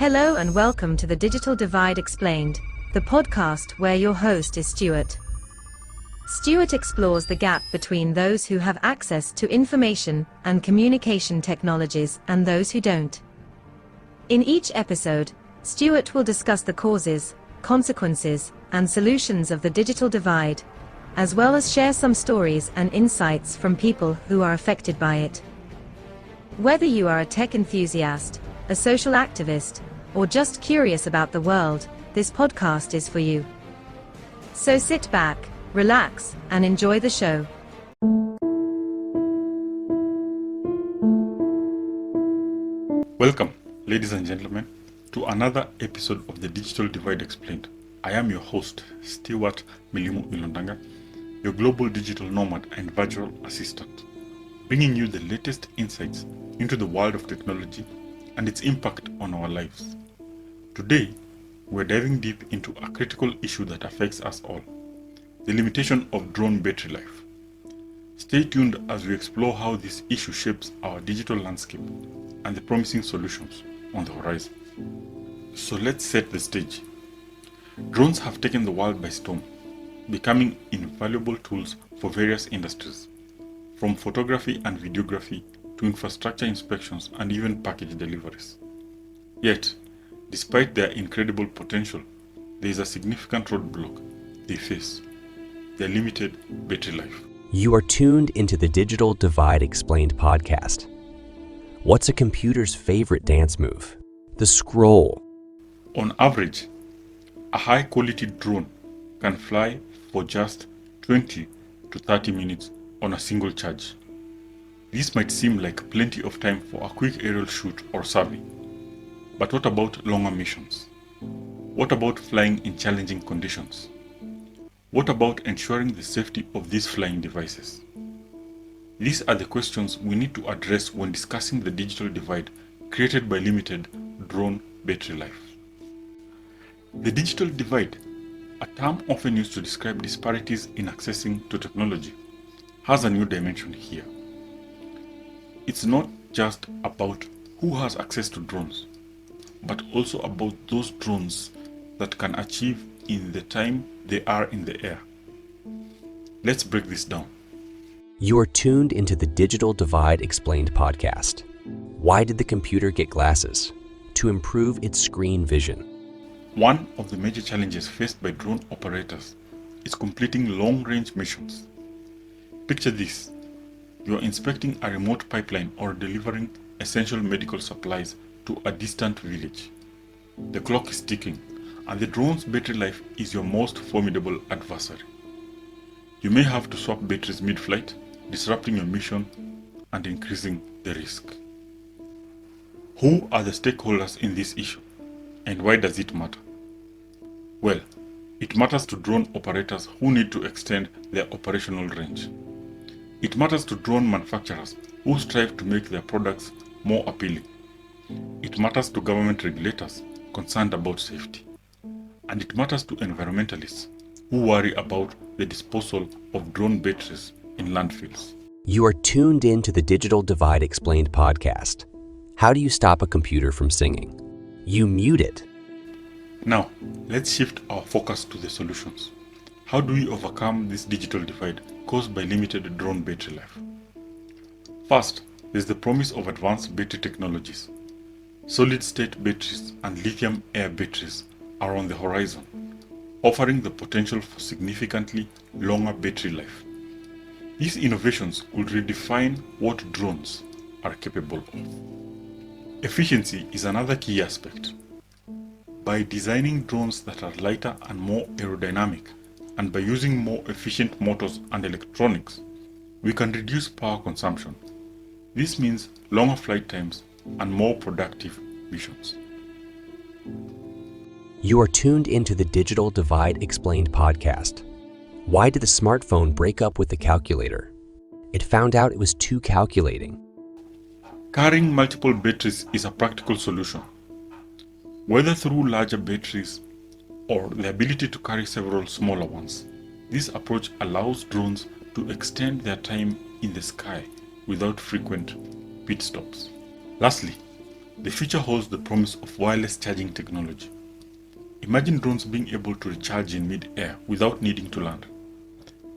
Hello and welcome to the Digital Divide Explained, the podcast where your host is Stewart. Stewart explores the gap between those who have access to information and communication technologies and those who don't. In each episode, Stewart will discuss the causes, consequences, and solutions of the digital divide, as well as share some stories and insights from people who are affected by it. Whether you are a tech enthusiast, a social activist, or just curious about the world, this podcast is for you. So sit back, relax, and enjoy the show. Welcome, ladies and gentlemen, to another episode of the Digital Divide Explained. I am your host, Stewart Milimu ilondanga, your global digital nomad and virtual assistant, bringing you the latest insights into the world of technology and its impact on our lives. Today, we're diving deep into a critical issue that affects us all, the limitation of drone battery life. Stay tuned as we explore how this issue shapes our digital landscape and the promising solutions on the horizon. So let's set the stage. Drones have taken the world by storm, becoming invaluable tools for various industries, from photography and videography to infrastructure inspections and even package deliveries. Yet, despite their incredible potential, there is a significant roadblock they face: their limited battery life. You are tuned into the Digital Divide Explained podcast. What's a computer's favorite dance move? The scroll. On average, a high-quality drone can fly for just 20 to 30 minutes on a single charge. This might seem like plenty of time for a quick aerial shoot or survey. But what about longer missions? What about flying in challenging conditions? What about ensuring the safety of these flying devices? These are the questions we need to address when discussing the digital divide created by limited drone battery life. The digital divide, a term often used to describe disparities in accessing to technology, has a new dimension here. It's not just about who has access to drones, but also about those drones that can achieve in the time they are in the air. Let's break this down. You are tuned into the Digital Divide Explained podcast. Why did the computer get glasses? To improve its screen vision. One of the major challenges faced by drone operators is completing long-range missions. Picture this: you are inspecting a remote pipeline or delivering essential medical supplies to a distant village. The clock is ticking, and the drone's battery life is your most formidable adversary. You may have to swap batteries mid-flight, disrupting your mission and increasing the risk. Who are the stakeholders in this issue, and why does it matter? Well, it matters to drone operators who need to extend their operational range. It matters to drone manufacturers who strive to make their products more appealing. It matters to government regulators concerned about safety. And it matters to environmentalists who worry about the disposal of drone batteries in landfills. You are tuned into the Digital Divide Explained podcast. How do you stop a computer from singing? You mute it. Now, let's shift our focus to the solutions. How do we overcome this digital divide caused by limited drone battery life? First, there's the promise of advanced battery technologies. Solid-state batteries and lithium-air batteries are on the horizon, offering the potential for significantly longer battery life. These innovations could redefine what drones are capable of. Efficiency is another key aspect. By designing drones that are lighter and more aerodynamic, and by using more efficient motors and electronics, we can reduce power consumption. This means longer flight times and more productive missions. You are tuned into the Digital Divide Explained podcast. Why did the smartphone break up with the calculator? It found out it was too calculating. Carrying multiple batteries is a practical solution. Whether through larger batteries or the ability to carry several smaller ones, this approach allows drones to extend their time in the sky without frequent pit stops. Lastly, The future holds the promise of wireless charging technology. Imagine drones being able to recharge in mid-air without needing to land.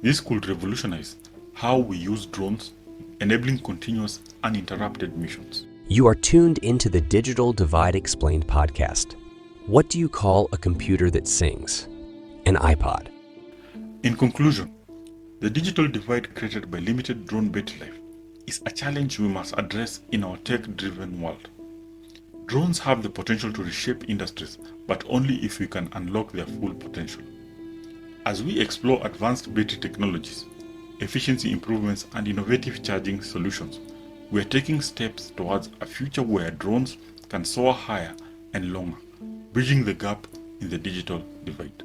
This could revolutionize how we use drones, enabling continuous, uninterrupted missions. You are tuned into the Digital Divide Explained podcast. What do you call a computer that sings? An iPod. In conclusion, the digital divide created by limited drone battery life is a challenge we must address in our tech-driven world. Drones have the potential to reshape industries, but only if we can unlock their full potential. As we explore advanced battery technologies, efficiency improvements, and innovative charging solutions, we are taking steps towards a future where drones can soar higher and longer, bridging the gap in the digital divide.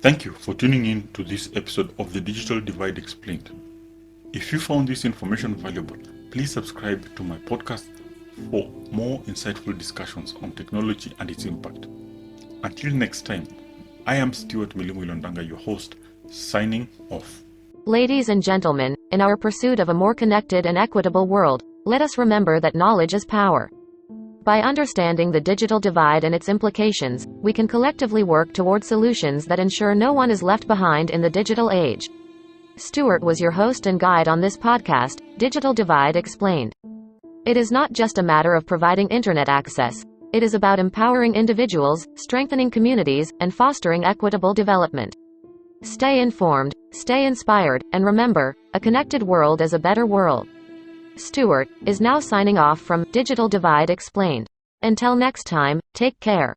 Thank you for tuning in to this episode of the Digital Divide Explained. If you found this information valuable, please subscribe to my podcast for more insightful discussions on technology and its impact. Until next time, I am Stewart Milimu, ilondanga, your host, signing off. Ladies and gentlemen, in our pursuit of a more connected and equitable world, let us remember that knowledge is power. By understanding the digital divide and its implications, we can collectively work toward solutions that ensure no one is left behind in the digital age. Stewart was your host and guide on this podcast, Digital Divide Explained. It is not just a matter of providing internet access. It is about empowering individuals, strengthening communities, and fostering equitable development. Stay informed, stay inspired, and remember, a connected world is a better world. Stewart is now signing off from Digital Divide Explained. Until next time, take care.